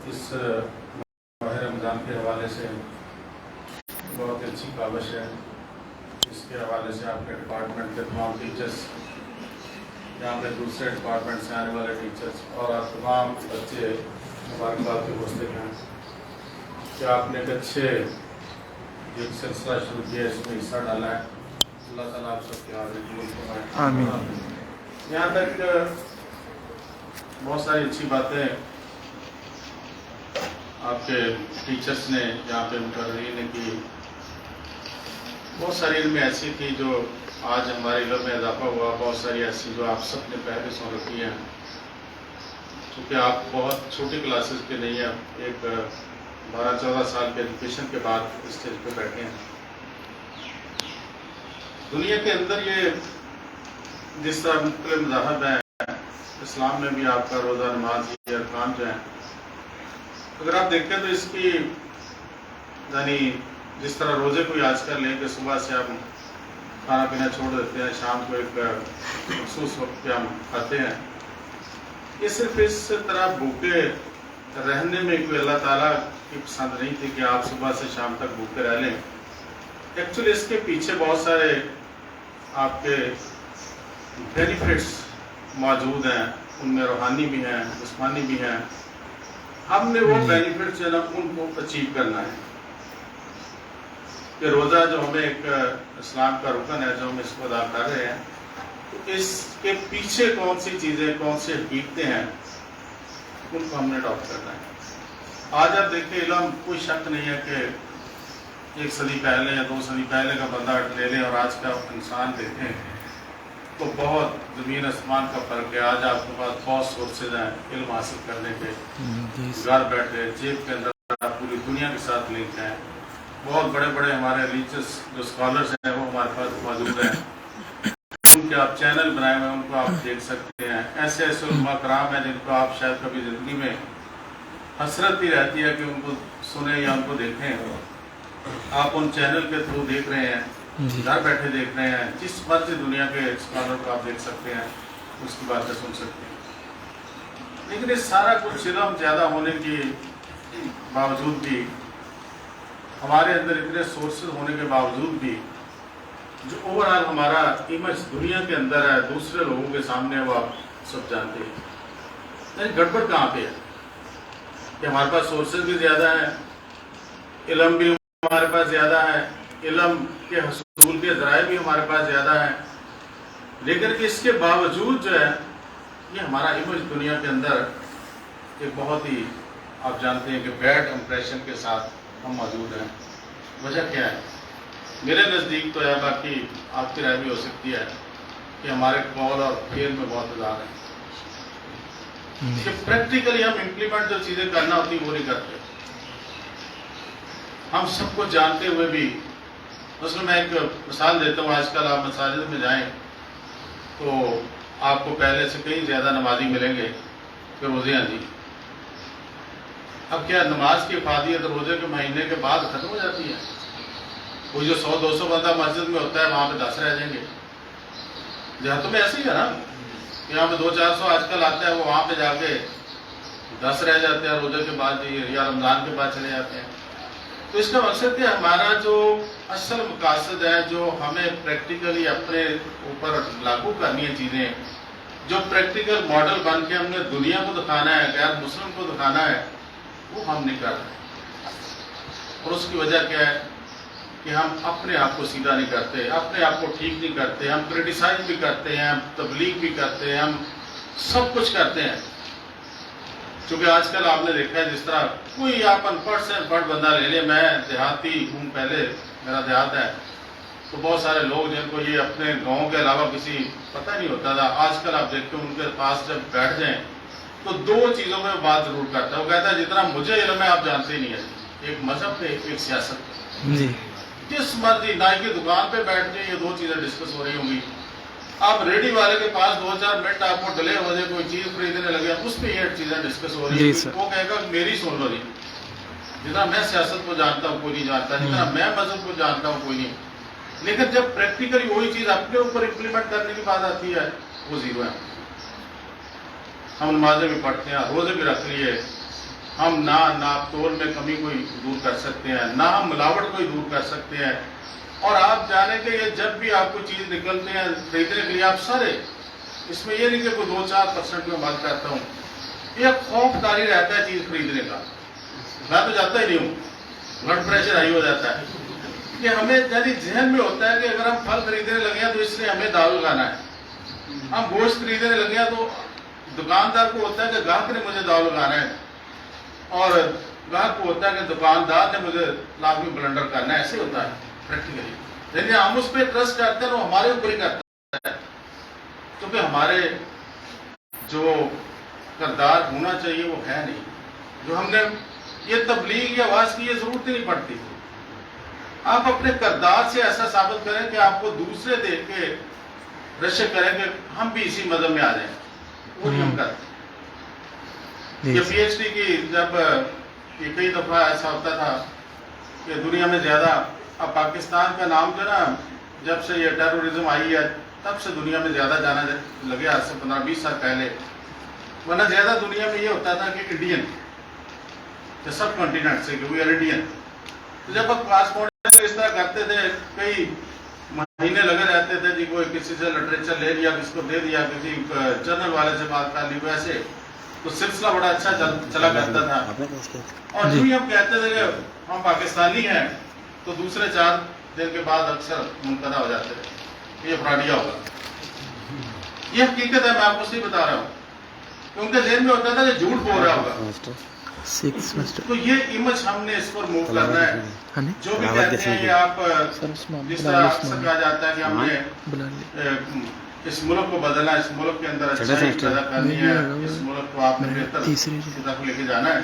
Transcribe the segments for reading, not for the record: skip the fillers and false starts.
اس ماہ رمضان کے حوالے سے بہت اچھی کاوش ہے۔ اس کے حوالے سے آپ کے ڈپارٹمنٹ کے تمام ٹیچرز، یہاں پہ دوسرے ڈپارٹمنٹ سے آنے والے ٹیچرز اور آپ تمام بچے مبارکباد کے مستحق ہیں کہ آپ نے ایک اچھے جو سلسلہ شروع کیا اس میں حصہ ڈالا ہے۔ اللہ تعالیٰ آپ سب کے حاضر قبول فرمائے۔ آمین۔ یہاں تک بہت ساری اچھی باتیں آپ کے ٹیچرز نے یہاں پہ مقررین نے کی، بہت ساری علم ایسی تھی جو آج ہمارے علم میں اضافہ ہوا، بہت ساری ایسی جو آپ سب نے پہلے سن رکھی ہیں، کیونکہ آپ بہت چھوٹی کلاسز کے نہیں ہیں، ایک 12-14 سال کے ایجوکیشن کے بعد اسٹیج پہ بیٹھے ہیں۔ دنیا کے اندر یہ جس طرح مختلف مذاہب ہیں، اسلام میں بھی آپ کا روزہ، نماز، یہ ارکان جو ہیں، اگر آپ دیکھیں تو اس کی یعنی جس طرح روزے کوئی آج کل لیں کہ صبح سے ہم کھانا پینا چھوڑ دیتے ہیں، شام کو ایک مخصوص وقت پہ ہم کھاتے ہیں، یہ صرف اس طرح بھوکے رہنے میں کوئی اللہ تعالیٰ کی پسند نہیں تھی کہ آپ صبح سے شام تک بھوکے رہ لیں۔ ایکچولی اس کے پیچھے بہت سارے آپ کے بینیفٹس موجود ہیں، ان میں روحانی بھی ہیں، جسمانی بھی ہیں۔ ہم نے وہ بینیفٹس جو ہے نا ان کو اچیو کرنا ہے کہ روزہ جو ہمیں ایک اسلام کا رکن ہے، جو ہم اس کو ادا کر رہے ہیں، تو اس کے پیچھے کون سی چیزیں، کون سی حقیقتیں ہیں، ان کو ہم نے اڈاپٹ کرنا ہے۔ آج آپ دیکھیں علم، کوئی شک نہیں ہے کہ 1 صدی پہلے یا 2 صدی پہلے کا بندہ لے لیں اور آج کا انسان دیکھیں تو بہت زمین آسمان کا فرق ہے۔ آج آپ کے پاس بہت سورسز ہیں علم حاصل کرنے کے، گھر بیٹھے جیب کے اندر آپ پوری دنیا کے ساتھ لنک ہیں۔ بہت بڑے بڑے ہمارے ریلیجیس جو اسکالرس ہیں وہ ہمارے پاس موجود ہیں، ان کے آپ چینل بنائے ہوئے ہیں، ان کو آپ دیکھ سکتے ہیں۔ ایسے ایسے علماء کرام ہیں جن کو آپ شاید کبھی زندگی میں حسرت ہی رہتی ہے کہ ان کو سنیں یا ان کو دیکھیں، آپ ان چینل کے تھرو دیکھ رہے ہیں، گھر بیٹھے دیکھ رہے ہیں، جس مرضی دنیا کے اسکالر کو آپ دیکھ سکتے ہیں، اس کی باتیں سن سکتے ہیں۔ لیکن اس سارا کچھ علم زیادہ ہونے کے باوجود بھی، ہمارے اندر اتنے سورسز ہونے کے باوجود بھی، جو اوورآل ہمارا امیج دنیا کے اندر ہے، دوسرے لوگوں کے سامنے، وہ آپ سب جانتے ہیں۔ لیکن گڑبڑ کہاں پہ ہے کہ ہمارے پاس سورسز بھی زیادہ ہیں، علم بھی ہمارے پاس زیادہ ہے، علم کے حصول کے ذرائع بھی ہمارے پاس زیادہ ہیں، لیکن اس کے باوجود جو ہے یہ ہمارا امیج دنیا کے اندر ایک بہت ہی، آپ جانتے ہیں کہ بیڈ امپریشن کے ساتھ ہم موجود ہیں۔ وجہ کیا ہے؟ میرے نزدیک تو ہے، باقی آپ کی رائے بھی ہو سکتی ہے، کہ ہمارے قول اور فعل میں بہت اضافہ ہے کہ پریکٹیکلی ہم امپلیمنٹ جو چیزیں کرنا ہوتی وہ نہیں کرتے۔ ہم سب کو جانتے ہوئے بھی، مثلا میں ایک مثال دیتا ہوں، آج کل آپ مساجد میں جائیں تو آپ کو پہلے سے کہیں زیادہ نمازی ملیں گے کہ روزے ہیں جی۔ اب کیا نماز کی افادیت روزے کے مہینے کے بعد ختم ہو جاتی ہے؟ وہ جو 100-200 بندہ مسجد میں ہوتا ہے وہاں پہ 10 رہ جائیں گے۔ دیہاتوں میں ایسے ہی ہے نا، یہاں پہ 200-400 آج کل آتا ہے، وہ وہاں پہ جا کے 10 رہ جاتے ہیں روزے کے بعد یا رمضان کے بعد چلے جاتے ہیں۔ تو اس کا مقصد کہ ہمارا جو اصل مقاصد ہے، جو ہمیں پریکٹیکلی اپنے اوپر لاگو کرنی ہے چیزیں، جو پریکٹیکل ماڈل بن کے ہم نے دنیا کو دکھانا ہے، غیر مسلم کو دکھانا ہے، وہ ہم نہیں کر رہے۔ اور اس کی وجہ کیا ہے کہ ہم اپنے آپ کو سیدھا نہیں کرتے، اپنے آپ کو ٹھیک نہیں کرتے، ہم کرٹیسائز بھی کرتے ہیں، ہم تبلیغ بھی کرتے ہیں، ہم سب کچھ کرتے ہیں۔ کیونکہ آج کل آپ نے دیکھا ہے جس طرح کوئی آپ ان پڑھ سے ان پڑھ بندہ لے لے، میں دیہاتی ہوں، پہلے میرا دیہات ہے، تو بہت سارے لوگ جن کو یہ اپنے گاؤں کے علاوہ کسی پتہ نہیں ہوتا تھا، آج کل آپ دیکھتے ہیں ان کے پاس جب بیٹھ جائیں تو 2 چیزوں میں بات ضرور کرتا ہے۔ وہ کہتا ہے جتنا مجھے علم ہے آپ جانتے ہی نہیں ہیں، ایک مذہب پہ ایک سیاست پہ۔ جی، جس مرضی نائی کی دکان پہ بیٹھ جائیں یہ 2 چیزیں ڈسکس ہو رہی ہوں گی۔ آپ ریڈی والے کے پاس 2-4 منٹ آپ کو ڈلے ہو جائے، کوئی چیز خریدنے لگے، اس پہ یہ چیزیں ڈسکس ہو رہی ہیں۔ وہ کہے گا میری سن لو جی، جتنا میں سیاست کو جانتا ہوں کوئی نہیں جانتا، جتنا میں مذہب کو جانتا ہوں کوئی نہیں۔ لیکن جب پریکٹیکلی وہی چیز اپنے اوپر امپلیمنٹ کرنے کی بات آتی ہے وہ زیرو ہے۔ ہم نمازیں بھی پڑھتے ہیں، روزے بھی رکھ لیے، ہم نہ ناپ تول میں کمی کوئی دور کر سکتے ہیں، نہ ہم ملاوٹ کوئی دور کر سکتے ہیں. اور آپ جانیں کہ یہ جب بھی آپ کو چیز نکلتے ہیں خریدنے کے لیے، آپ سارے اس میں یہ نہیں کہ کوئی 2-4% میں بات کرتا ہوں، یہ خوف داری رہتا ہے چیز خریدنے کا. میں تو جاتا ہی نہیں ہوں، بلڈ پریشر ہائی ہو جاتا ہے کہ ہمیں یعنی ذہن میں ہوتا ہے کہ اگر ہم پھل خریدنے لگے ہیں تو اس لیے ہمیں داؤ لگانا ہے. ہم گوشت خریدنے لگے ہیں تو دکاندار کو ہوتا ہے کہ گاہک نے مجھے داؤ لگانا ہے، اور گاہک کو ہوتا ہے کہ دکاندار نے مجھے لازمی بلنڈر کرنا ہے. ایسے ہوتا ہے پریکٹیکلی. لیکن ہم اس پہ ٹرسٹ کرتے ہیں، وہ ہمارے اوپر ہی کرتا ہے، کیونکہ ہمارے جو کردار ہونا چاہیے وہ ہے نہیں. جو ہم نے یہ تبلیغ یا آواز کی، یہ ضرورت ہی نہیں پڑتی. آپ اپنے کردار سے ایسا ثابت کریں کہ آپ کو دوسرے دیکھ کے رشک کریں کہ ہم بھی اسی مذہب میں آ جائیں. وہ نہیں ہم کرتے. یہ پی ایچ ڈی کی جب یہ کئی دفعہ ایسا ہوتا تھا کہ دنیا میں زیادہ، اب پاکستان کا نام جو نا جب سے یہ ٹیرورزم آئی ہے تب سے دنیا میں زیادہ جانا لگے، آج سے 15-20 سال پہلے. ورنہ زیادہ دنیا میں یہ ہوتا تھا کہ انڈین سب کنٹیننٹ سے کہ وی آر انڈین. تو جب آپ پاسپورٹ اس طرح کرتے تھے، کئی مہینے لگے رہتے تھے جی، کوئی کسی سے لٹریچر لے لیا، کسی کو دے دیا، کسی جرنل والے سے بات کر لی، ویسے تو سلسلہ بڑا اچھا چلا کرتا تھا. اور جو ہی ہم کہتے تھے کہ ہم پاکستانی ہیں تو دوسرے 4 دن کے بعد اکثر منقطع ہو جاتے تھے، یہ فراڈیا ہوگا. یہ حقیقت ہے، میں آپ کو صحیح بتا رہا ہوں کہ ان کے ذہن میں ہوتا تھا کہ جھوٹ بول رہا ہوگا. تو یہ امیج ہم نے اس پر موو کرنا ہے. جو بھی کہتے ہیں یہ آپ جس طرح اکثر کہا جاتا ہے کہ ہم نے اس ملک کو بدلنا، اس ملک کے اندر اچھائی پیدا کرنی ہے، اس ملک کو آپ نے بہتر کی طرف لے کے جانا ہے.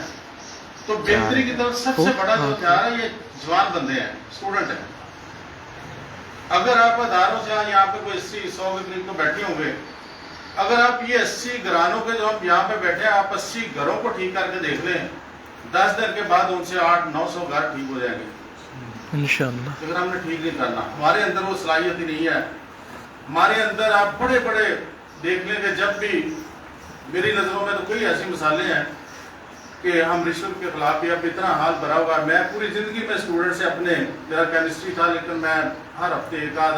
تو بہتری کی طرف سب سے بڑا جو ہتھیار ہے یہ جوان بندے ہیں، اسٹوڈنٹ ہیں. اگر آپ اداروں سے یہاں پہ کوئی 80-100 کے قریب تو بیٹھے ہوں گے، اگر آپ یہ 80 گھرانوں کے جو ہم یہاں پہ بیٹھے ہیں، آپ 80 گھروں کو ٹھیک کر کے دیکھ لیں، 10 دن کے بعد ان سے 800-900 گھر ٹھیک ہو جائیں گے انشاءاللہ. اگر ہم نے ٹھیک نہیں کرنا، ہمارے اندر وہ صلاحیت ہی نہیں ہے. ہمارے اندر آپ بڑے بڑے دیکھ لیں کہ جب بھی میری نظروں میں تو کوئی ایسی مثالیں ہیں کہ ہم رشوت کے خلاف بھی اب اتنا حال بھرا ہوا ہے. میں پوری زندگی میں اسٹوڈنٹ سے اپنے، میرا کیمسٹری تھا لیکن میں ہر ہفتے ایک آدھ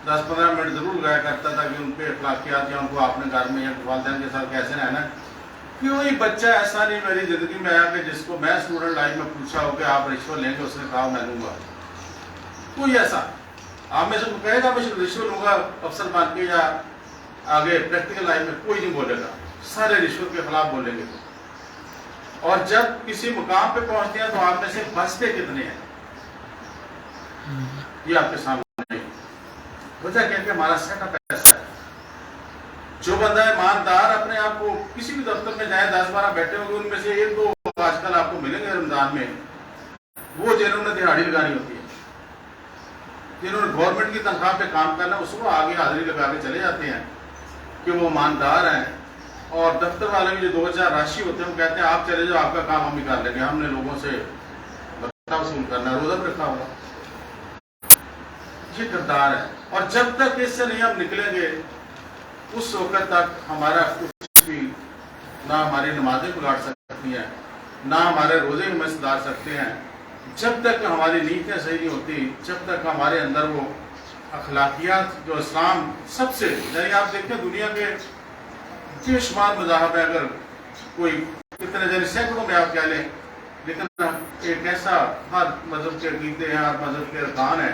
10-15 منٹ ضرور لگایا کرتا تھا کہ ان پہ اخلاقیات یا ان کو اپنے گھر میں یا والدین کے ساتھ کیسے رہنا ہے. کوئی بچہ ایسا نہیں میری زندگی میں آیا کہ جس کو میں اسٹوڈنٹ لائف میں پوچھا ہو کہ آپ رشوت لیں گے، اس نے کہا میں لوں گا. کوئی ایسا آپ میں سے کہے گا میں رشوت لوں گا افسر بن کے یا آگے پریکٹیکل لائف میں، کوئی نہیں بولے گا. سارے رشوت کے خلاف بولیں گے. اور جب کسی مقام پہ پہنچتے ہیں تو آپ میں سے بچتے کتنے ہیں یہ آپ کے سامنے. وجہ کیا کہ ہمارا سیٹ اپ ایسا ہے. جو بندہ ایماندار اپنے آپ کو کسی بھی دفتر میں جائیں، 10-12 بیٹھے ہوں گے، ان میں سے 1-2 آج کل آپ کو ملیں گے رمضان میں، وہ جنہوں نے دہاڑی لگانی ہوتی ہے، جنہوں نے گورنمنٹ کی تنخواہ پہ کام کرنا، اس کو آگے حاضری لگا کے چلے جاتے ہیں کہ وہ ایماندار ہیں. اور دفتر والے بھی جو 2-4 راشی ہوتے ہیں وہ کہتے ہیں آپ چلے جاؤ، آپ کا کام ہم ہی کر لیں گے، ہم نے لوگوں سے بھتہ وصول کرنا ہے، روزہ رکھا ہوا. یہ کردار ہے. اور جب تک اس سے نہیں ہم نکلیں گے اس وقت تک ہمارا کچھ بھی، نہ ہماری نمازیں بگاڑ سکتی ہیں، نہ ہمارے روزے ہمیں سدھار سکتے ہیں. جب تک ہماری نیتیں صحیح نہیں ہوتی، جب تک ہمارے اندر وہ اخلاقیات جو اسلام سب سے، یعنی آپ دیکھیں دنیا کے بے شمار مذاہب ہے، اگر کوئی کتنے جیسے سینکڑوں میں آپ کہہ لیں، لیکن ایک ایسا ہر مذہب کے عقیدے ہیں، ہر مذہب کے ارکان ہیں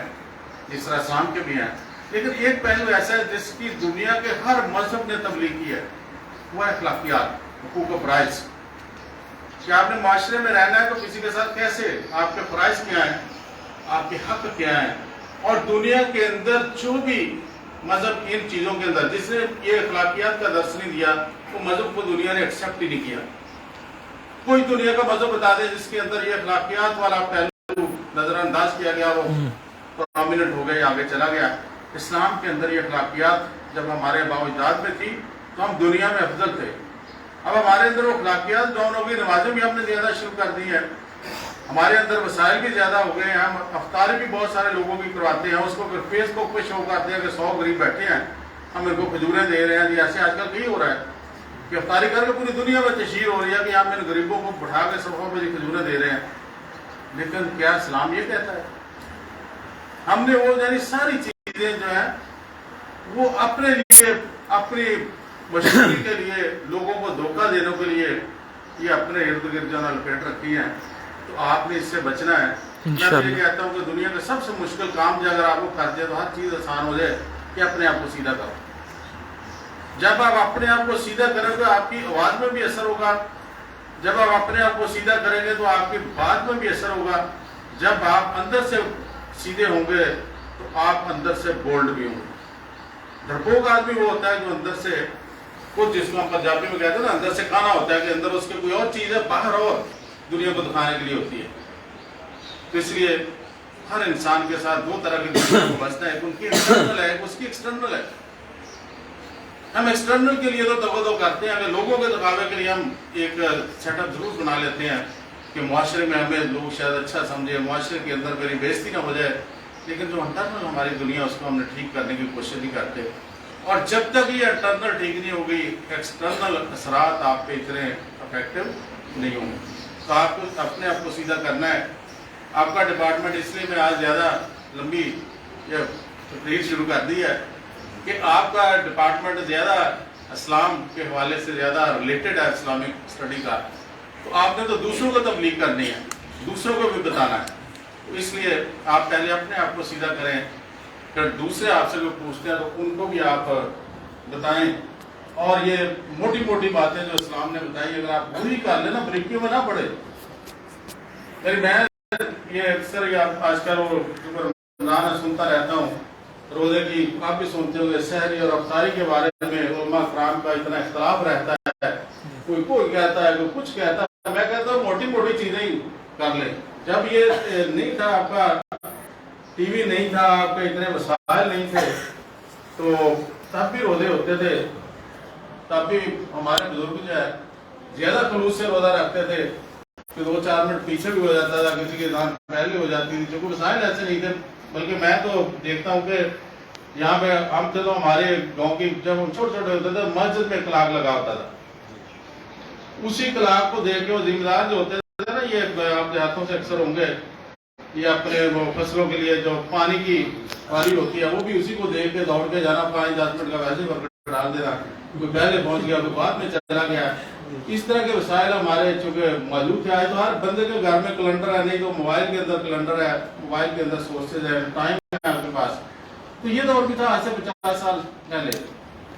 جس طرح اسلام کے بھی ہیں، لیکن ایک پہلو ایسا ہے جس کی دنیا کے ہر مذہب نے تبلیغ کی ہے، وہ ہے اخلاقیات، حقوق و فرائض. کہ آپ نے معاشرے میں رہنا ہے تو کسی کے ساتھ کیسے، آپ کے فرائض کیا ہیں، آپ کے حق کیا ہیں. اور دنیا کے اندر جو بھی مذہب ان چیزوں کے اندر جس نے یہ اخلاقیات کا درس نہیں دیا، وہ مذہب کو دنیا نے ایکسیپٹ ہی نہیں کیا. کوئی دنیا کا مذہب بتا دے جس کے اندر یہ اخلاقیات والا پہلو نظر انداز کیا گیا، وہ پرومیننٹ ہو گیا، آگے چلا گیا. اسلام کے اندر یہ اخلاقیات جب ہمارے آباء و اجداد میں تھی تو ہم دنیا میں افضل تھے. اب ہمارے اندر وہ اخلاقیات ڈاؤن ہو گئی، نمازیں بھی ہم نے زیادہ شروع کر دی ہیں، ہمارے اندر وسائل بھی زیادہ ہو گئے ہیں، ہم افطار بھی بہت سارے لوگوں کی کرواتے ہیں. اس کو پھر فیس بک پہ شو کرتے ہیں کہ 100 غریب بیٹھے ہیں، ہم ان کو کھجوریں دے رہے ہیں. جی ایسے آج کل کہیں ہو رہا ہے. کہ افطاری کر کے پوری دنیا میں تشہیر ہو رہی ہے کہ آپ ان غریبوں کو بٹھا کے صفوں پہ کھجوریں دے رہے ہیں، لیکن کیا اسلام یہ کہتا ہے؟ ہم نے وہ یعنی ساری چیزیں جو ہیں وہ اپنے لیے، اپنی مشہوری کے لیے، لوگوں کو دھوکہ دینے کے لیے یہ اپنے ارد گرد جو لپیٹ رکھی ہیں. تو آپ نے اس سے بچنا ہے. میں یہ کہتا ہوں کہ دنیا کا سب سے مشکل کام جو اگر آپ کو کر دیا تو ہر چیز آسان ہو جائے کہ اپنے آپ کو سیدھا کرو. جب آپ اپنے آپ کو سیدھا کریں گے آپ کی آواز میں بھی اثر ہوگا. جب آپ اپنے آپ کو سیدھا کریں گے تو آپ کی بات میں بھی اثر ہوگا. جب آپ اندر سے سیدھے ہوں گے تو آپ اندر سے بولڈ بھی ہوں گے. ڈرپوک آدمی وہ ہوتا ہے جو اندر سے کچھ، جس کو ہم پنجابی میں کہتے ہیں نا، اندر سے کھانا ہوتا ہے کہ اندر اس کے کوئی اور چیز ہے، باہر اور دنیا کو دکھانے کے لیے ہوتی ہے. تو اس لیے ہر انسان کے ساتھ دو طرح کی دنیا کو بچنا ہے. ایک ان کی انٹرنل ہے، ایک اس کی ایکسٹرنل ہے. ہم ایکسٹرنل کے لیے تو دو کرتے ہیں کہ لوگوں کے دکھاوے کے لیے ہم ایک سیٹ اپ ضرور بنا لیتے ہیں کہ معاشرے میں ہمیں لوگ شاید اچھا سمجھے، معاشرے کے اندر میری بےزتی نہ ہو جائے. لیکن جو انٹرنل ہماری دنیا اس کو ہم نے ٹھیک کرنے کی کوشش نہیں کرتے. اور جب تک یہ انٹرنل ٹھیک نہیں ہوگی ایکسٹرنل اثرات آپ پہ اتنے افیکٹو نہیں ہوں گے. تو آپ کو اپنے آپ کو سیدھا کرنا ہے. آپ کا ڈپارٹمنٹ، اس لیے میں آج زیادہ لمبی یہ تقریر شروع کر دی ہے کہ آپ کا ڈپارٹمنٹ زیادہ اسلام کے حوالے سے زیادہ ریلیٹڈ ہے اسلامک اسٹڈی کا. تو آپ نے تو دوسروں کو تبلیغ کرنی ہے، دوسروں کو بھی بتانا ہے. تو اس لیے آپ پہلے اپنے آپ کو سیدھا کریں، پھر دوسرے آپ سے جو پوچھتے ہیں تو ان کو بھی آپ بتائیں. اور یہ موٹی موٹی باتیں جو اسلام نے بتائی اگر آپ پوری کر لیں نا، بریکیوں میں نہ پڑے. میں یہ اکثر یہ آج کل وہ رمضان سنتا رہتا ہوں، روزے کی آپ بھی سنتے ہوئے سحری اور افطاری کے بارے میں علماء کرام کا اتنا اختلاف رہتا ہے. کوئی کہتا ہے، کوئی کچھ کہتا ہے. میں کہتا ہوں موٹی موٹی چیزیں ہی کر لیں. جب یہ نہیں تھا، آپ کا ٹی وی نہیں تھا، آپ کے اتنے وسائل نہیں تھے، تو تب بھی روزے ہوتے تھے. تب بھی ہمارے بزرگ جو ہے زیادہ خلوص سے روزہ رکھتے تھے کہ 2-4 منٹ پیچھے بھی ہو جاتا تھا، کسی کی جان پہلے ہو جاتی تھی. جو وسائل ایسے نہیں تھے. بلکہ میں تو دیکھتا ہوں کہ یہاں پہ ہم تھے تو ہمارے گاؤں کی جب ہم چھوٹے چھوٹے ہوتے تھے مسجد میں کلاک لگا ہوتا تھا. اسی کلاک کو دیکھ کے وہ ذمہ دار جو ہوتے تھے نا، یہ آپ کے ہاتھوں سے اکثر ہوں گے، یہ اپنے وہ فصلوں کے لیے جو پانی کی پاری ہوتی ہے وہ بھی اسی کو دیکھ کے دوڑ کے جانا. 5-10 منٹ کا ویسے ورک ڈال دینا، کوئی پہلے پہنچ گیا، کوئی بعد میں چلا گیا. اس طرح کے وسائل ہمارے چونکہ موجود تھے. آئے تو ہر بندے کے گھر میں کیلنڈر ہے، نہیں تو موبائل کے اندر کیلنڈر ہے، موبائل کے اندر سورسز ہے، ٹائم ہے آپ کے پاس. تو یہ دور بھی تھا آج سے 50 سال پہلے.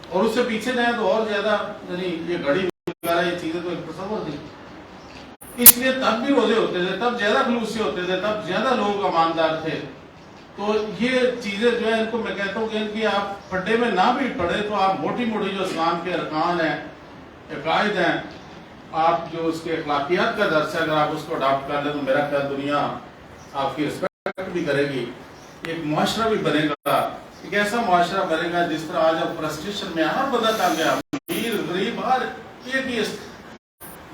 اور اس سے پیچھے جائیں تو اور زیادہ، یعنی یہ گھڑی وغیرہ یہ چیزیں تو ایک تصور تھی. اس لیے تب بھی روزے ہوتے تھے، تب زیادہ خلوص سے ہوتے تھے، تب زیادہ لوگ ایماندار تھے. تو یہ چیزیں جو ہے ان کو میں کہتا ہوں کہ ان کی آپ پھڈے میں نہ بھی پڑے تو آپ موٹی موٹی جو اسلام کے ارکان ہیں، عقائد ہیں، آپ جو اس کے اخلاقیات کا درس ہے، اگر آپ اس کو اڈاپٹ کر لیں تو میرا خیال دنیا آپ کی رسپیکٹ بھی کرے گی. ایک معاشرہ بھی بنے گا، ایک ایسا معاشرہ بنے گا جس طرح آج اب فرسٹریشن میں ہر بندہ تنگ ہے، امیر غریب ہر ایک ہی اس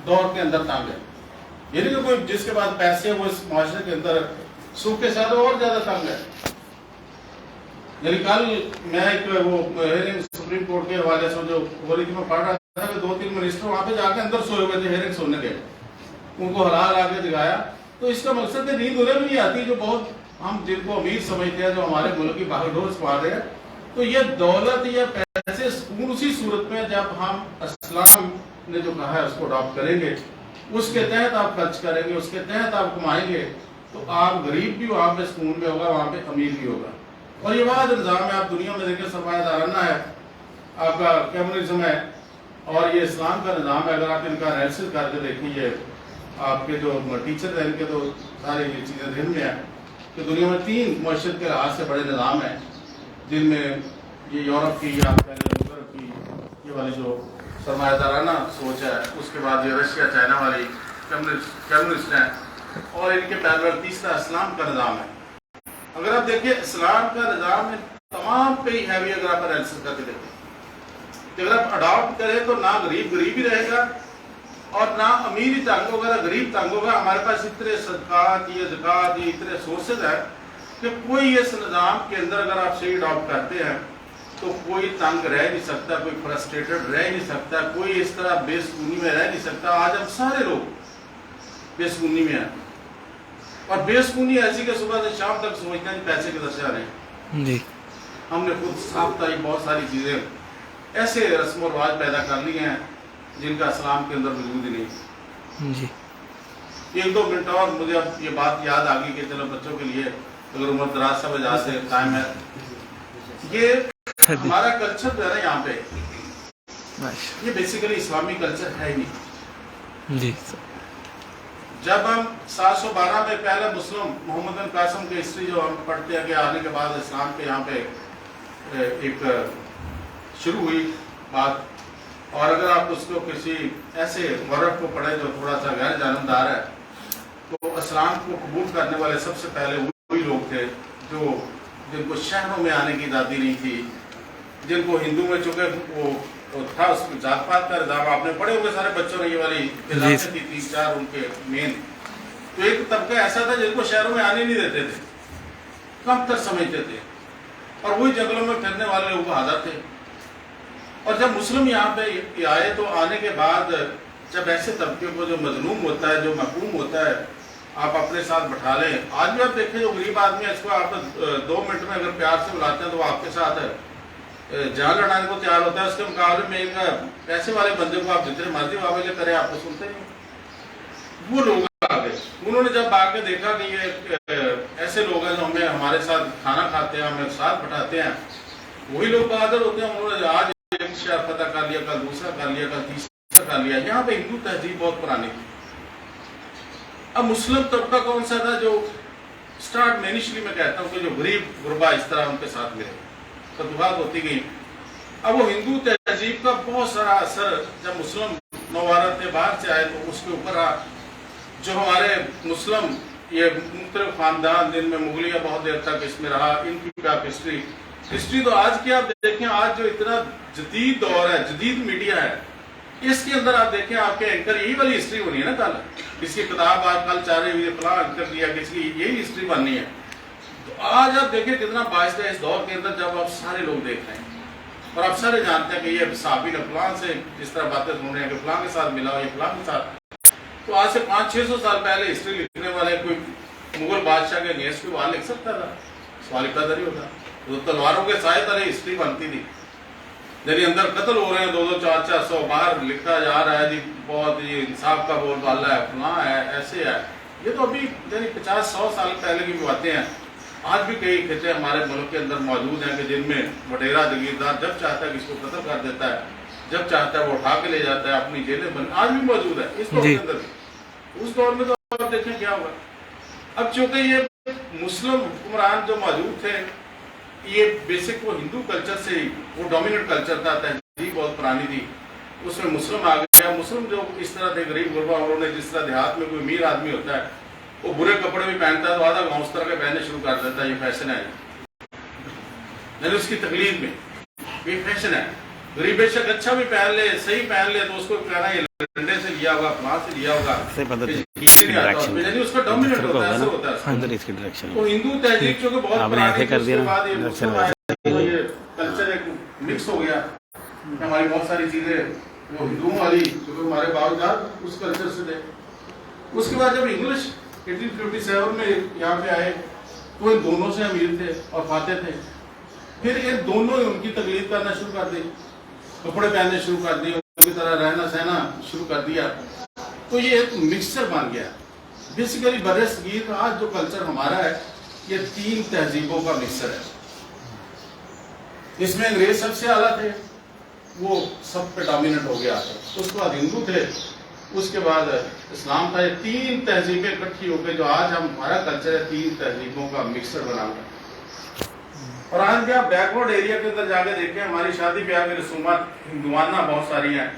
دور کے اندر تنگ ہے. یعنی کہ کوئی جس کے پاس پیسے وہ اس معاشرے کے اندر سکھ کے ساتھ اور زیادہ تنگ ہے. یعنی کل میں ایک وہ ہیئرنگ سپریم کورٹ کے حوالے سے جو ہو رہی تھی، میں پڑھ رہا تھا کہ 2-3 منسٹر وہاں پہ جا کے اندر سوئے ہوئے تھے ہیئرنگ سننے کے. ان کو ہلا ہلا کے دکھایا. تو اس کا مقصد ہے نیند انہیں بھی نہیں آتی جو بہت ہم جن کو امیر سمجھتے ہیں، جو ہمارے ملک کی باہر ڈور پا رہے ہیں. تو یہ دولت یا پیسے سکون اسی صورت میں جب ہم اسلام نے جو کہا ہے اس کو اڈاپٹ کریں گے، اس کے تحت آپ خرچ کریں گے، اس کے تحت آپ کمائیں گے، تو آپ غریب بھی وہاں پہ سکون میں ہوگا، وہاں پہ امیر بھی ہوگا. اور یہ واحد نظام ہے. آپ دنیا میں دیکھیں سرمایہ دارانہ ہے، آپ کا کمیونزم ہے، اور یہ اسلام کا نظام ہے. اگر آپ ان کا انالیسس کر کے دیکھیں، یہ آپ کے جو ٹیچر ہیں ان کے تو سارے یہ چیزیں ذہن میں ہیں کہ دنیا میں 3 معیشت کے لحاظ سے بڑے نظام ہیں، جن میں یہ یورپ کی یا پہلے یورپ کی یہ والی جو سرمایہ دارانہ سوچ ہے، اس کے بعد یہ رشیا چائنا والی کمیونسٹ ہیں، اور ان کے پیروکار تیسرا اسلام کا نظام ہے. اگر آپ دیکھیں اسلام کا نظام ہے تمام پہ ہی ہیوی. اگر آپ انالیسس کر کے دیکھیں کہ اگر آپ اڈاپٹ کریں تو نہ غریب غریب ہی رہے گا اور نہ امیر ہی تنگ ہوگا، نہ غریب تنگ ہوگا. ہمارے پاس اتنے صدقات، یہ زکوٰۃ، یہ اتنے سورسز ہیں کہ کوئی اس نظام کے اندر اگر آپ صحیح اڈاپٹ کرتے ہیں تو کوئی تنگ رہ نہیں سکتا، کوئی فرسٹریٹڈ رہ نہیں سکتا، کوئی اس طرح بے سکونی میں رہ نہیں سکتا۔ آج ہم سارے لوگ بے سکونی میں ہیں، اور بے سکونی ایسی کہ صبح سے شام تک سوچتے ہیں پیسے کے درجہ رہے ہیں جی۔ ہم نے خود ساختہ ہی بہت ساری چیزیں ایسے رسم و رواج پیدا کر لی ہیں جن کا اسلام کے اندر وجود ہی نہیں جی۔ 1-2 منٹ اور مجھے اب یہ بات یاد آ گئی کہ چلو بچوں کے لیے اگر عمر دراز سب اجازت سے ٹائم ہے، یہ ہمارا کلچر جو ہے نا یہاں پہ، یہ بیسیکلی اسلامی کلچر ہے ہی نہیں جی۔ جب ہم 712 میں پہلے مسلم محمد بن قاسم کی ہسٹری جو ہم پڑھتے ہیں کہ آنے کے بعد اسلام کے یہاں پہ ایک شروع ہوئی بات، اور اگر آپ اس کو کسی ایسے ورق کو پڑھیں جو تھوڑا سا غیر جانبدار ہے، تو اسلام کو قبول کرنے والے سب سے پہلے وہی لوگ تھے جن کو شہروں میں آنے کی آزادی نہیں تھی، جن کو ہندو میں چونکہ وہ تھا اس میں ذات پات کا نظام، آپ نے پڑھے ہوئے سارے بچوں نے یہ والی کتابیں تھی 3-4 ان کے مین، تو ایک طبقہ ایسا تھا جن کو شہروں میں آنے نہیں دیتے تھے، کم تر سمجھتے تھے، اور وہی جنگلوں میں پھرنے والے لوگ حاضر تھے۔ اور جب مسلم یہاں پہ آئے تو آنے کے بعد جب ایسے طبقے کو جو مظلوم ہوتا ہے، جو محکوم ہوتا ہے، آپ اپنے ساتھ بٹھا لیں۔ آج بھی آپ دیکھیں جو غریب آدمی ہے اس کو آپ 2 منٹ میں اگر پیار سے بلاتے ہیں تو وہ آپ کے ساتھ جان لڑانے کو تیار ہوتا ہے، اس کے مقابلے میں ایک پیسے والے بندے کو آپ جتنے مرضی معاملے کریں آپ کو سنتے نہیں۔ وہ لوگ آ گئے، انہوں نے جب آ کے دیکھا کہ یہ ایسے لوگ ہیں جو ہمارے ساتھ کھانا کھاتے ہیں، ہمیں ساتھ بٹھاتے ہیں، وہی لوگ بہادر ہوتے ہیں۔ انہوں نے آج ایک شہر فتح کر لیا، کل دوسرا کر لیا، کل تیسرا کر لیا۔ یہاں پہ ہندو تہذیب بہت پرانی تھی۔ اب مسلم طبقہ کون سا تھا جو سٹارٹ میں انیشلی میں کہتا ہوں کہ جو غریب غربا اس طرح ان کے ساتھ ملے، فتوحات ہوتی گئی۔ اب وہ ہندو تہذیب کا بہت سارا اثر جب مسلم نوارت باہر سے آئے تو اس کے اوپر جو ہمارے مسلم یہ مختلف خاندان جن میں مغلیہ بہت دیر تک اس میں رہا، ان کی کیا ہسٹری تو آج کی آپ دیکھیں، آج جو اتنا جدید دور ہے، جدید میڈیا ہے، اس کے اندر آپ دیکھیں آپ کے اینکر یہی والی ہسٹری ہونی ہے نا، کل کس کی کتاب آج کل چاہ رہی ہوئی فلاں اینکر دیا، کس کی یہی ہسٹری بننی ہے۔ تو آج آپ دیکھیں کتنا باعث ہے اس دور کے اندر جب آپ سارے لوگ دیکھ رہے ہیں اور آپ سارے جانتے ہیں کہ یہ صحابی نے فلاں سے جس طرح باتیں سن رہے ہیں کہ فلاں کے ساتھ ملا ہو، یہ فلاں کے ساتھ، تو آج سے 500-600 سال پہلے ہسٹری لکھنے والے کوئی مغل بادشاہ کے اگینسٹ کوئی وہاں لکھ سکتا تھا؟ سوال کا در ہی ہوتا، تو تلواروں کے سائے تلے ہسٹری بنتی تھی، یعنی اندر قتل ہو رہے ہیں 200-400 باہر لکھا جا رہا ہے جی بہت یہ انصاف کا بول بالا ہے، فلاں ہے، ایسے ہے۔ یہ تو ابھی یعنی 50-100 سال پہلے کی باتیں ہیں۔ آج بھی کئی خطے ہمارے ملک کے اندر موجود ہیں کہ جن میں وڈیرا جگیردار جب چاہتا ہے کہ اس کو قتل کر دیتا ہے، جب چاہتا ہے وہ اٹھا کے لے جاتا ہے، اپنی جیلیں بند، آج بھی موجود ہے اس دور کے اندر بھی۔ اس دور میں تو آپ دیکھیں کیا ہوگا۔ اب چونکہ یہ مسلم حکمران جو موجود تھے، یہ بیسک وہ ہندو کلچر سے ہی وہ ڈومیننٹ کلچر تھا، تہذیب بہت پرانی تھی، اس میں مسلم آ گیا۔ مسلم جو اس طرح تھے غریب غربا، انہوں نے جس طرح دیہات میں کوئی امیر آدمی ہوتا ہے وہ برے کپڑے بھی پہنتا ہے تو آدھا گاؤں اس طرح کے پہننے شروع کر دیتا ہے، یہ فیشن ہے، یعنی اس کی تقلید میں یہ فیشن ہے۔ غریب بے شک اچھا بھی پہن لے، صحیح پہن لے تو اس کو کہنا یہ لنڈے سے لیا ہوگا، فلاں سے لیا ہوگا، یعنی اس کا ڈومیننٹ ہوتا ہے، ایسا ہوتا ہے۔ تو ہندو تہذیب چونکہ بہت پرانی تھی، اس کے بعد یہ مسلم آئے تو یہ کلچر ایک مکس ہو گیا، ہماری بہت ساری چیزیں وہ ہندوؤں والی کیونکہ ہمارے باوجود اس کلچر سے تھے۔ اس کے بعد جب انگلش 1857 میں یہاں پہ آئے تو ان دونوں سے امیر تھے اور فاتح تھے، پھر ان دونوں ان کی تقلید کرنا شروع کر دی، کپڑے پہننے شروع کر دیے، ان کی طرح رہنا سہنا شروع کر دیا، تو یہ ایک مکسچر بن گیا۔ بیسیکلی بر صغیر آج جو کلچر ہمارا ہے یہ 3 تہذیبوں کا مکسچر ہے۔ اس میں انگریز سب سے اعلیٰ تھے، وہ سب پہ ڈومیننٹ ہو گیا، اس کے بعد ہندو تھے، اس کے بعد اسلام تھا۔ یہ 3 تہذیبیں اکٹھی ہو کے جو آج ہمارا کلچر ہے 3 تہذیبوں کا مکسچر بنا ہوا ہے۔ اور آج بھی آپ بیکورڈ ایریا کے اندر جا کے دیکھیں، ہماری شادی بیاہ کی رسومات ہندوانہ بہت ساری ہیں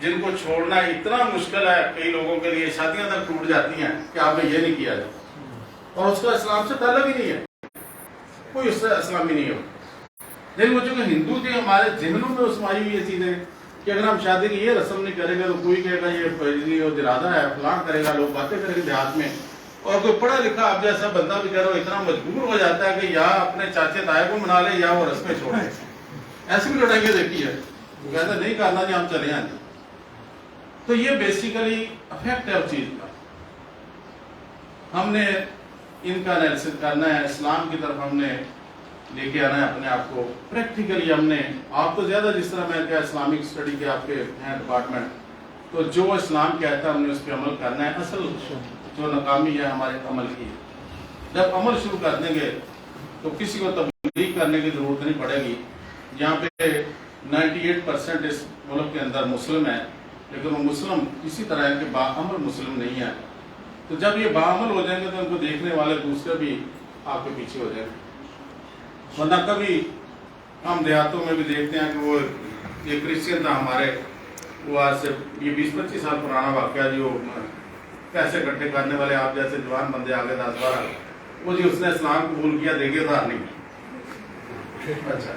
جن کو چھوڑنا اتنا مشکل ہے، کئی لوگوں کے لیے شادیاں تک ٹوٹ جاتی ہیں کہ آپ نے یہ نہیں کیا جائے، اور اس کا اسلام سے تعلق ہی نہیں ہے، کوئی اس سے اسلامی نہیں ہو۔ لیکن وہ چونکہ ہندو تھے، ہمارے ذہنوں میں اس میں آئی ہوئی یہ چیزیں کہ اگر ہم شادی کی یہ رسم نہیں کریں گے تو کوئی کہے گا یہ فیضی اور جرادہ ہے، فلاں کرے گا، لوگ باتیں کریں گے دیہات میں، اور کوئی پڑھا لکھا آپ جیسا بندہ بھی کرو اتنا مجبور ہو جاتا ہے کہ یا اپنے چاچے تائے کو منا لے یا وہ رسمیں چھوڑے۔ ایسی بھی لڑائیاں دیکھی ہے، وہ کہتے ہیں نہیں کرنا جی ہم چلے آئیں جی. تو یہ بیسیکلی افیکٹ ہے اس چیز کا. ہم نے ان کا انالیسس کرنا ہے، اسلام کی طرف ہم نے لے کے آنا ہے اپنے آپ کو پریکٹیکلی. ہم نے آپ تو زیادہ جس طرح میں کیا اسلامک اسٹڈی کے آپ کے ہیں ڈپارٹمنٹ، تو جو اسلام کہتا ہے ہم نے اس پہ عمل کرنا ہے. اصل جو ناکامی ہے ہمارے عمل کی، جب عمل شروع کر دیں گے تو کسی کو تبلیغ کرنے کی ضرورت نہیں پڑے گی. یہاں پہ 98% اس ملک کے اندر مسلم ہیں، لیکن وہ مسلم اسی طرح ہے کہ باعمل مسلم نہیں ہے. تو جب یہ باعمل ہو جائیں گے تو ان کو دیکھنے والے دوسرے بھی آپ کے پیچھے ہو جائیں گے. ورنہ کبھی ہم دیہاتوں میں بھی دیکھتے ہیں کہ وہ یہ کرسچن تھا ہمارے، وہ آج سے یہ 20-25 سال پرانا واقعہ، جو پیسے اکٹھے کرنے والے آپ جیسے جوان بندے آگے 10-12، وہ جی اس نے اسلام قبول کیا، دیکھے ادھار نہیں. اچھا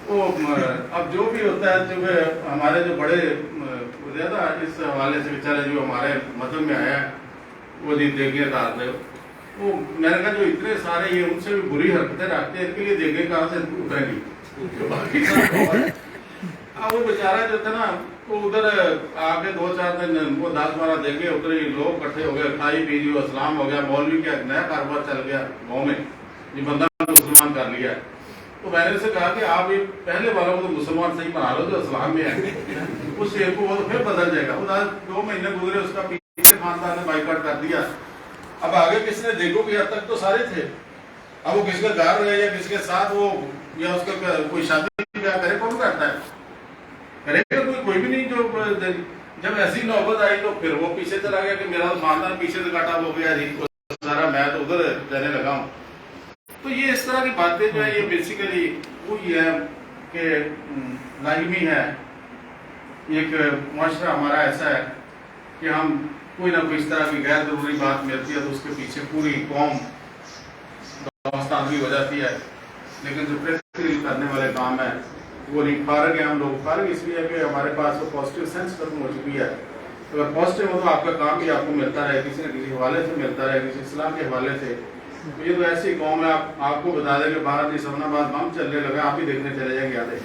وہ اب جو بھی ہوتا ہے، جو ہمارے جو بڑے زیادہ اس حوالے سے بیچارے جو ہمارے مذہب میں آیا ہے، وہ جی دیکھے ادھار دے. وہ میں نے کہا جو اتنے سارے یہ ان سے بھی بری حرکتیں رکھتے ہیں، ان کے لیے دیکھیں کہاں سے اٹھیں گی. اب وہ بیچارہ جو تھا نا، وہ ادھر آ کے 2-4 دن وہ 10-12 دیکھے، ادھر ہی لوگ اکٹھے ہو گئے، کھائی پی جو اسلام ہو گیا، مولوی کا نیا کاروبار چل گیا گاؤں میں، یہ بندہ مسلمان کر لیا. تو میں نے اسے کہا کہ آپ یہ پہلے والوں کو تو مسلمان صحیح بنا لو جو اسلام میں ہے، اس شیر کو وہ تو پھر بدل جائے گا. وہ 2 مہینے گزرے، اس کا پیچھے خاندان نے بائیکاٹ کر دیا. اب آگے کس نے دیکھو کہ اب تک تو سارے تھے، اب وہ کس کا گھر رہے یا کس کے ساتھ وہ یا اس کا کوئی شادی بیاہ کرے، کون کرتا ہے؟ کرے گا کوئی بھی نہیں. جو جب ایسی نوبت آئی تو پھر وہ پیچھے چلا گیا کہ میرا خاندان پیچھے سے کاٹا ہو گیا جی سارا، میں تو ادھر جانے لگا ہوں. تو یہ اس طرح کی باتیں جو ہے یہ بیسیکلی وہی ہے کہ لازمی ہے. ایک معاشرہ ہمارا ایسا ہے کہ ہم کوئی نہ کوئی اس طرح کی غیر ضروری بات ملتی ہے تو اس کے پیچھے پوری قوم داستانگی ہو جاتی ہے. لیکن جو پریکٹیکل کرنے والے کام ہے وہ نہیں. فارغ ہیں ہم لوگ، فارغ اس لیے کہ ہمارے پاس وہ پازیٹیو سینس ختم ہو چکی ہے. اگر پازیٹیو ہو تو آپ کا کام بھی آپ کو ملتا رہے، کسی نہ کسی حوالے سے ملتا رہے، کسی اسلام کے حوالے سے. تو یہ تو ایسی قوم ہے، آپ کو بتا دیں کہ 12 دسمبر بعد بم چلنے لگا، آپ ہی دیکھنے چلے جائیں گے. آدھے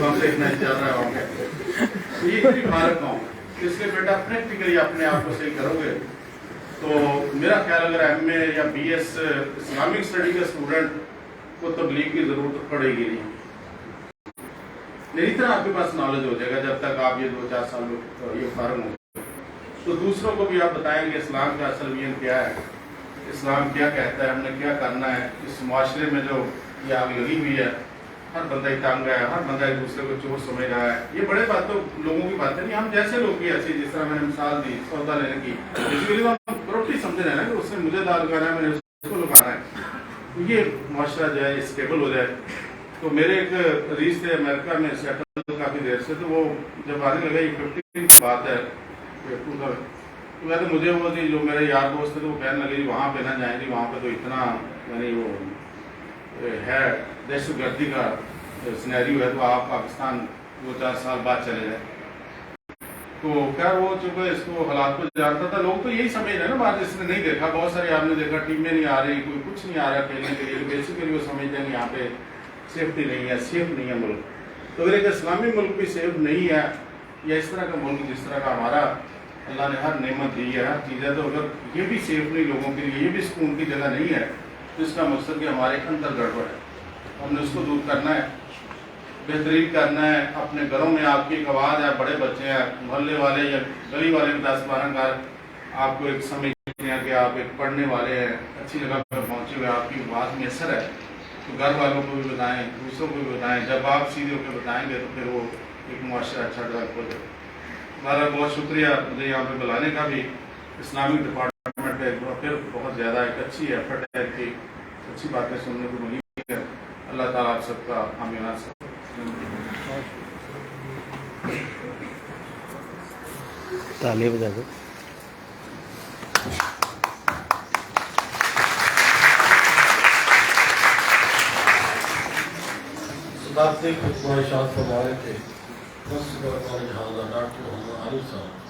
بم دیکھنا چل رہا ہے وہاں پہ. یہ اتنی فارغ قوم ہے، اس لیے بیٹا پریکٹیکلی اپنے آپ کو صحیح کرو گے تو میرا خیال اگر ایم اے یا بی ایس اسلامک اسٹڈی کے اسٹوڈنٹ کو تبلیغ کی ضرورت پڑے گی نہیں. میری طرح آپ کے پاس نالج ہو جائے گا جب تک آپ یہ 2-4 سال یہ فارغ ہوں گے. تو دوسروں کو بھی آپ بتائیں گے اسلام کا اصل ویژن کیا ہے، اسلام کیا کہتا ہے، ہم نے کیا کرنا ہے. اس معاشرے میں جو یہ آگ لگی ہوئی ہے، ہر بندہ ہی تنگ ہے، ہر بندہ ایک دوسرے کو چور سمجھ رہا ہے. یہ بڑے باتوں لوگوں کی باتیں نہیں، ہم جیسے لوگ بھی ایسی، جس طرح میں نے مثال دی سودا لینے کی، ہم پروپرٹی سمجھ رہے ہیں نا کہ اس نے مجھے دار کرنا ہے، میں نے اس کو لگانا ہے. یہ معاشرہ جو ہے اسٹیبل ہو جائے. تو میرے ایک عزیز تھے امریکہ میں سیٹل کافی دیر سے، تو وہ جب آنے لگا یہ 15 کی بات ہے تو کہتے مجھے وہ جی جو میرے یار دوست تھے تو وہ کہنے لگے جی وہاں پہ نہ جائیں گے، وہاں پہ تو اتنا یعنی وہ ہے دہشت گردی کا سینیریو ہے، تو آپ پاکستان 2-4 سال بعد چلے جائیں. تو خیر وہ چونکہ اس کو حالات کو جانتا تھا، لوگ تو یہی سمجھ رہے ہیں نا بات، جس نے نہیں دیکھا، بہت سارے آپ نے دیکھا ٹیمیں نہیں آ رہی، کوئی کچھ نہیں آ رہا کھیلنے کے لیے. بیسیکلی وہ سمجھتے ہیں کہ یہاں پہ سیفٹی نہیں ہے، سیف نہیں ہے ملک. تو اگر ایک اسلامی ملک بھی سیف نہیں ہے، یا اس طرح کا ملک جس طرح کا ہمارا اللہ نے ہر نعمت دی ہے، ہر چیز ہے، تو اگر یہ بھی سیف نہیں لوگوں کے لیے، یہ بھی سکون کی جگہ نہیں ہے، تو اس کا مقصد کہ ہمارے اندر گڑبڑ ہے. ہم نے اس کو دور کرنا ہے، بہترین کرنا ہے. اپنے گھروں میں آپ کی ایک آواز ہے، بڑے بچے ہیں، محلے والے یا گلی والے 10-12 گھر آپ کو ایک سمجھتے ہیں کہ آپ ایک پڑھنے والے ہیں، اچھی جگہ پر پہنچے ہوئے، آپ کی بات میں اثر ہے. تو گھر والوں کو بھی بتائیں، دوسروں کو بھی بتائیں. جب آپ سیدھے ہو کے بتائیں گے تو پھر وہ ایک معاشرہ اچھا ڈیولپ ہو جائے. ہمارا بہت شکریہ مجھے یہاں پہ بلانے کا بھی. اسلامک ڈپارٹمنٹ ہے پھر بہت زیادہ ایک اچھی ایفرٹ ہے کہ اچھی باتیں سننے کو ملی ہے. اللہ تعالیٰ آپ سب کا حامی ناصر. تالی بجا دو. بات سے کچھ خواہشات فرما رہے تھے. ڈاکٹر محمد عارف صاحب